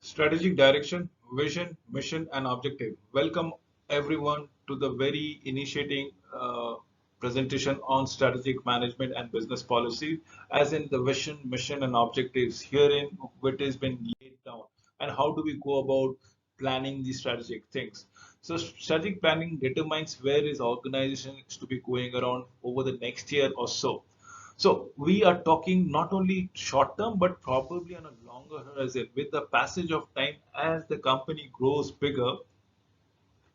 Strategic direction, vision, mission, and objective. Welcome everyone to the very initiating presentation on strategic management and business policy, as in the vision, mission, and objectives. Herein, what has been laid down, and how do we go about planning the strategic things. So, strategic planning determines where is organization is to be going around over the next year or so. So we are talking not only short term, but probably on a longer horizon. With the passage of time, as the company grows bigger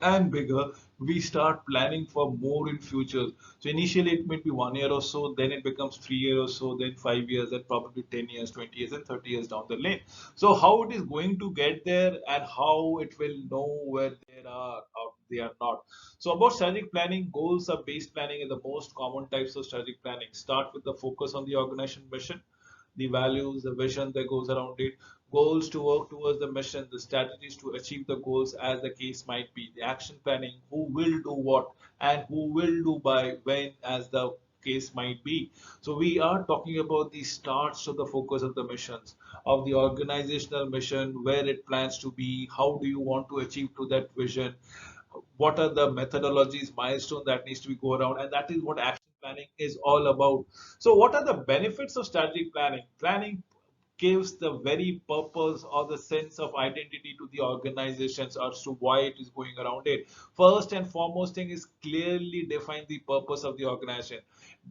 and bigger, we start planning for more in future. So initially it might be 1 year or so, then it becomes 3 years or so, then 5 years, and probably 10 years, 20 years, and 30 years down the lane. So how it is going to get there and how it will know where they are or they are not. So about strategic planning, goals are based planning is the most common types of strategic planning. Start with the focus on the organization mission, the values, the vision that goes around it, goals to work towards the mission, the strategies to achieve the goals as the case might be, the action planning, who will do what and who will do by when as the case might be. So we are talking about the starts of the focus of the missions, of the organizational mission, where it plans to be, how do you want to achieve to that vision, what are the methodologies, milestone that needs to be go around, and that is what action planning is all about. So what are the benefits of strategic planning? Planning gives the very purpose or the sense of identity to the organizations as to why it is going around it. First and foremost thing is clearly define the purpose of the organization.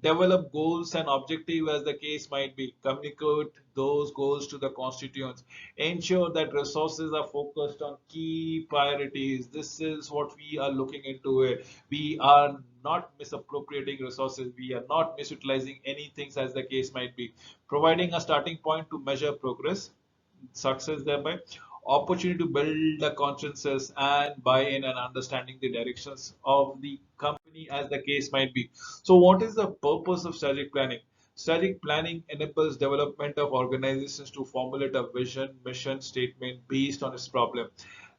Develop goals and objective as the case might be. Communicate those goals to the constituents. Ensure that resources are focused on key priorities. This is what we are looking into it. We are not misappropriating resources. We are not misutilizing anything as the case might be. Providing a starting point to measure progress, success thereby, opportunity to build the consciences and buy-in and understanding the directions of the company as the case might be. So what is the purpose of strategic planning? Strategic planning enables development of organizations to formulate a vision, mission statement based on its problem.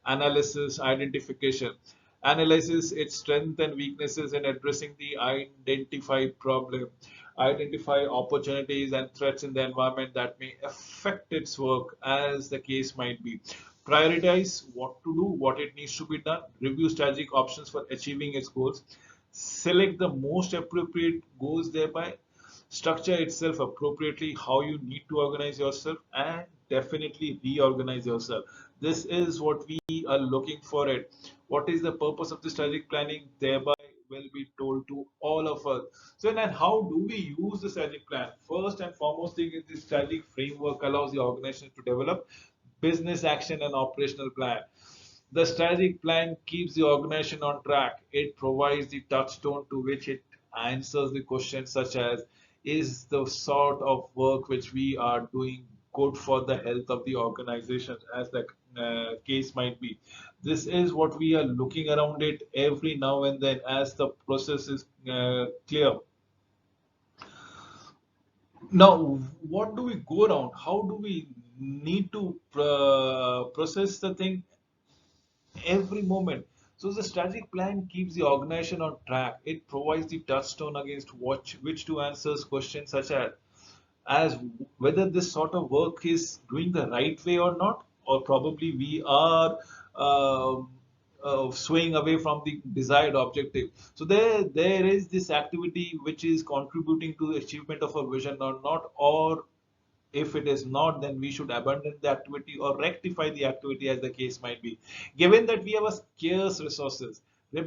Analysis, identification. Analyzes its strengths and weaknesses in addressing the identified problem. Identify opportunities and threats in the environment that may affect its work, as the case might be. Prioritize what to do, what it needs to be done. Review strategic options for achieving its goals. Select the most appropriate goals thereby. Structure itself appropriately how you need to organize yourself, and definitely reorganize yourself. This is what we are looking for it. What is the purpose of the strategic planning? Thereby will be told to all of us. So then how do we use the strategic plan? First and foremost thing is the strategic framework allows the organization to develop business action and operational plan. The strategic plan keeps the organization on track. It provides the touchstone to which it answers the questions such as, is the sort of work which we are doing good for the health of the organization as the case might be. This is what we are looking around it every now and then as the process is clear. Now, what do we go around? How do we need to process the thing every moment? So the strategic plan keeps the organization on track. It provides the touchstone against which to answer questions such as whether this sort of work is doing the right way or not, or probably we are swaying away from the desired objective. So there is this activity which is contributing to the achievement of a vision or not, or if it is not, then we should abandon the activity or rectify the activity as the case might be. Given that we have a scarce resources,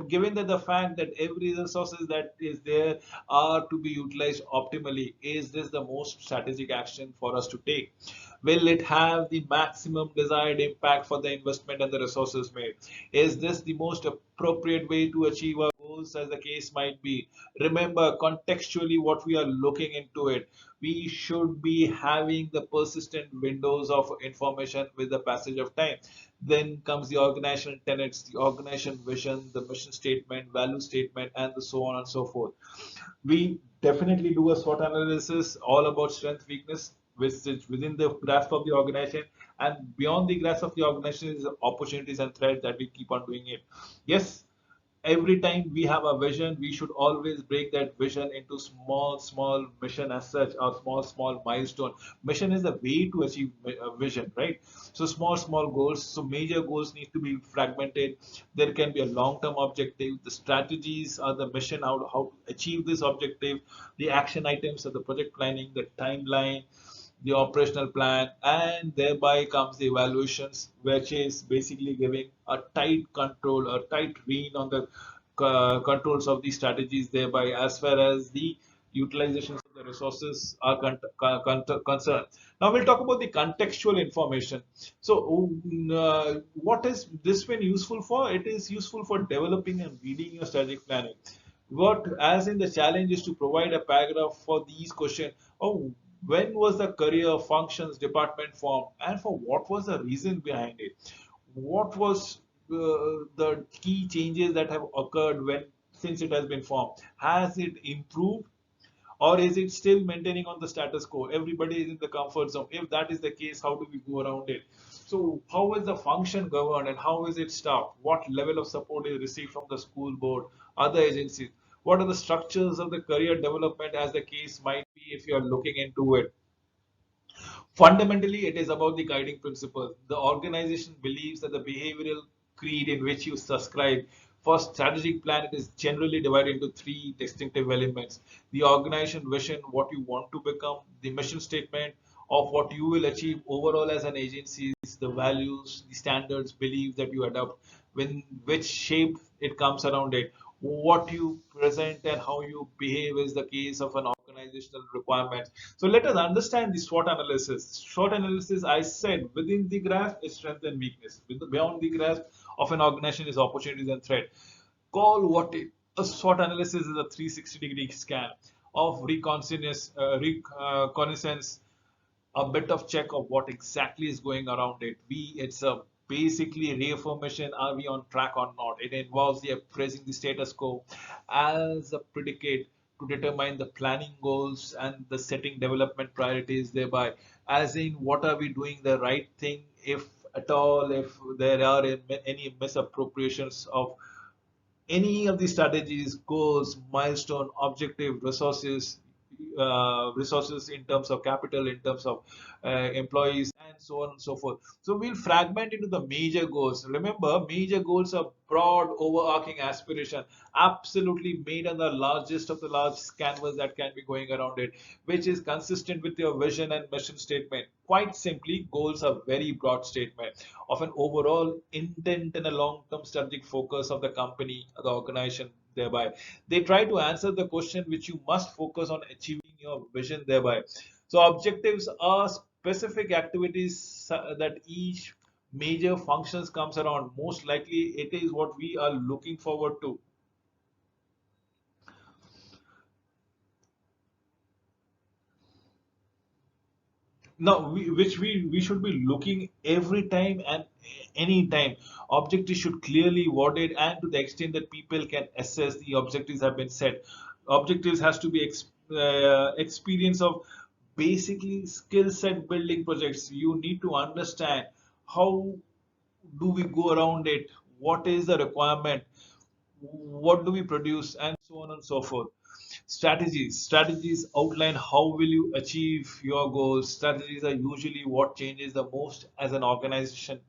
given that the fact that every resources that is there are to be utilized optimally, is this the most strategic action for us to take? Will it have the maximum desired impact for the investment and the resources made? Is this the most appropriate way to achieve our goals as the case might be? Remember contextually what we are looking into it. We should be having the persistent windows of information with the passage of time. Then comes the organizational tenets, the organization vision, the mission statement, value statement, and the so on and so forth. We definitely do a SWOT analysis all about strength, weakness, which is within the grasp of the organization, and beyond the grasp of the organization is opportunities and threats that we keep on doing it. Yes, every time we have a vision, we should always break that vision into small mission as such, or small milestone. Mission is the way to achieve a vision, right? So small goals. So major goals need to be fragmented. There can be a long-term objective. The strategies are the mission, how to achieve this objective. The action items are the project planning, the timeline, the operational plan, and thereby comes the evaluations, which is basically giving a tight control, a tight rein on the controls of the strategies, thereby as far as the utilizations of the resources are concerned. Now we'll talk about the contextual information. So what is this been useful for? It is useful for developing and reading your strategic planning. What, as in the challenge is to provide a paragraph for these questions. Oh, when was the career functions department formed, and for what was the reason behind it? What was the key changes that have occurred when since it has been formed? Has it improved, or is it still maintaining on the status quo? Everybody is in the comfort zone. If that is the case, how do we go around it? So how is the function governed and how is it staffed? What level of support is received from the school board, other agencies? What are the structures of the career development, as the case might be, if you are looking into it? Fundamentally, it is about the guiding principle. The organization believes that the behavioral creed in which you subscribe. For strategic plan, it is generally divided into three distinctive elements: the organization vision, what you want to become; the mission statement of what you will achieve overall as an agency; the values, the standards, beliefs that you adopt, when which shape it comes around it. What you present and how you behave is the case of an organizational requirement. So let us understand the SWOT analysis. SWOT analysis, I said, within the graph is strength and weakness. Beyond the graph of an organization is opportunities and threat. Call what a SWOT analysis is: a 360-degree scan of reconnaissance, a bit of check of what exactly is going around it. It's a basically reaffirmation, are we on track or not? It involves the appraising the status quo as a predicate to determine the planning goals and the setting development priorities, thereby as in what are we doing the right thing, if at all, if there are any misappropriations of any of the strategies, goals, milestone, objective, resources in terms of capital, in terms of employees, and so on and so forth. So we'll fragment into the major goals. Remember, major goals are broad, overarching aspiration, absolutely made on the largest of the large canvas that can be going around it, which is consistent with your vision and mission statement. Quite simply, goals are very broad statement of an overall intent and a long-term strategic focus of the company, the organization, thereby. They try to answer the question which you must focus on achieving your vision thereby. So objectives are specific activities that each major functions comes around. Most likely it is what we are looking forward to. Now we should be looking every time and any time. Objectives should clearly worded, and to the extent that people can assess the objectives have been set. Objectives has to be experience of basically skill set building projects. You need to understand how do we go around it, what is the requirement, what do we produce, and so on and so forth. Strategies outline how will you achieve your goals. Strategies are usually what changes the most as an organization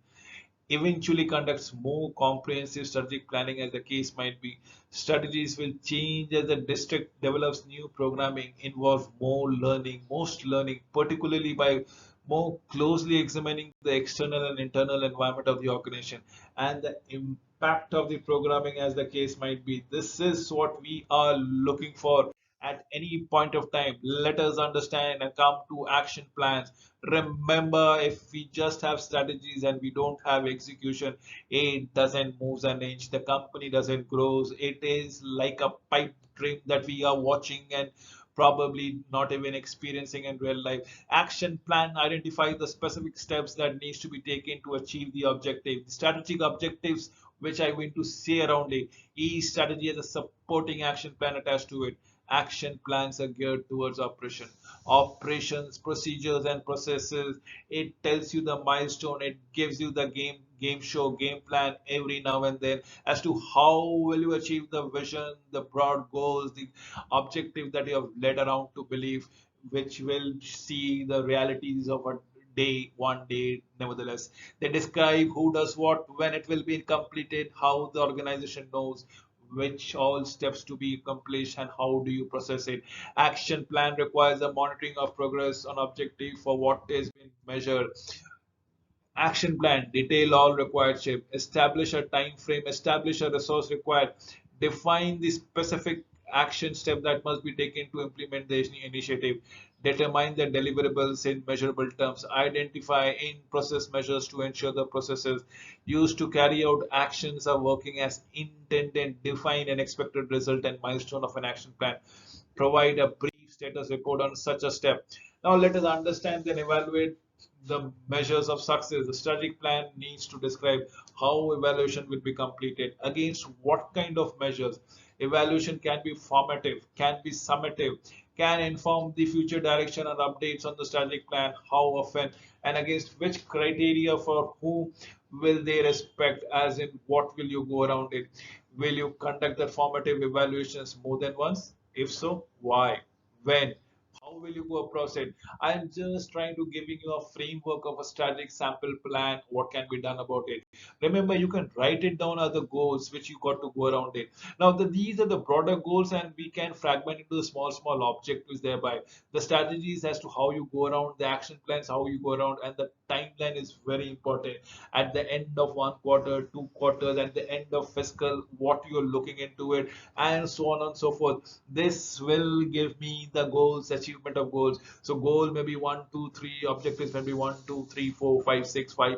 eventually conducts more comprehensive strategic planning, as the case might be. Strategies will change as the district develops new programming, involve more learning, most learning, particularly by more closely examining the external and internal environment of the organization and the impact of the programming, as the case might be. This is what we are looking for at any point of time. Let us understand and come to action plans. Remember, if we just have strategies and we don't have execution, it doesn't move an inch. The company doesn't grow. It is like a pipe dream that we are watching and probably not even experiencing in real life. Action plan identifies the specific steps that needs to be taken to achieve the objective. The strategic objectives, which I going to say around it, each strategy has a supporting action plan attached to it. Action plans are geared towards operations, procedures, and processes. It tells you the milestone. It gives you the game show, game plan every now and then as to how will you achieve the vision, the broad goals, the objective that you have led around to believe, which will see the realities of a day, one day. Nevertheless, they describe who does what, when it will be completed, how the organization knows which all steps to be accomplished, and how do you process it. Action plan requires a monitoring of progress on objective for what has been measured. Action plan detail all required shape, establish a time frame, establish a resource required, define the specific action step that must be taken to implement the initiative, determine the deliverables in measurable terms, identify in process measures to ensure the processes used to carry out actions are working as intended, define an expected result and milestone of an action plan, provide a brief status report on such a step. Now let us understand and evaluate the measures of success. The strategic plan needs to describe how evaluation will be completed, against what kind of measures. Evaluation can be formative, can be summative, can inform the future direction and updates on the strategic plan, how often, and against which criteria, for whom will they respect, as in what will you go around it. Will you conduct the formative evaluations more than once? If so, why? When? How will you go across it? I'm just trying to giving you a framework of a strategic sample plan, what can be done about it. Remember, you can write it down as the goals which you got to go around it. Now, these are the broader goals, and we can fragment into the small objectives thereby. The strategies as to how you go around, the action plans, how you go around, and the timeline is very important. At the end of 1 quarter, 2 quarters, at the end of fiscal, what you're looking into it, and so on and so forth. This will give me the goals, achievement of goals. So goal may be 1, 2, 3, objectives may be 1, 2, 3, 4, 5, 6, 5,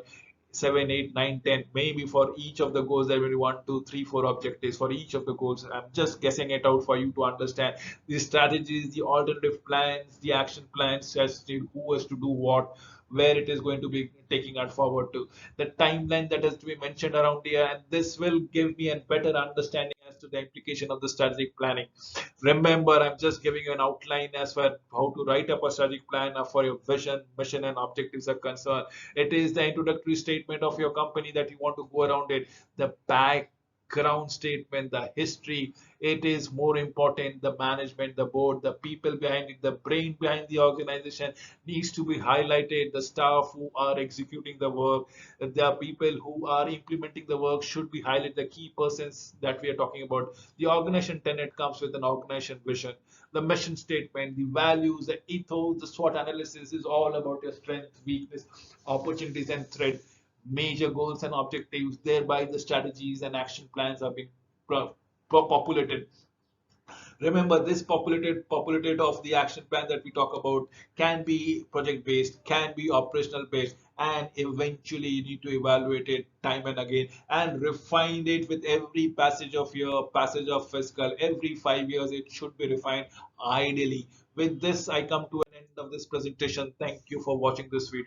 7, 8, 9, 10. Maybe for each of the goals there will be 1, 2, 3, 4 objectives for each of the goals. I'm just guessing it out for you to understand the strategies, the alternative plans, the action plans as to who has to do what, where it is going to be taking it forward to, the timeline that has to be mentioned around here, and this will give me a better understanding as to the implication of the strategic planning. Remember, I'm just giving you an outline as far how to write up a strategic plan for your vision, mission, and objectives are concerned. It is the introductory statement of your company that you want to go around it, the background statement, the history. It is more important, the management, the board, the people behind it, the brain behind the organization needs to be highlighted. The staff who are executing the work, the people who are implementing the work should be highlighted, the key persons that we are talking about. The organization tenet comes with an organization vision, the mission statement, the values, the ethos, the SWOT analysis is all about your strength, weakness, opportunities, and threat, major goals and objectives. Thereby, the strategies and action plans are being populated. Remember, this populated of the action plan that we talk about can be project based, can be operational based, and eventually you need to evaluate it time and again and refine it with every passage of year, passage of fiscal, every 5 years it should be refined ideally. With this, I come to an end of this presentation. Thank you for watching this video.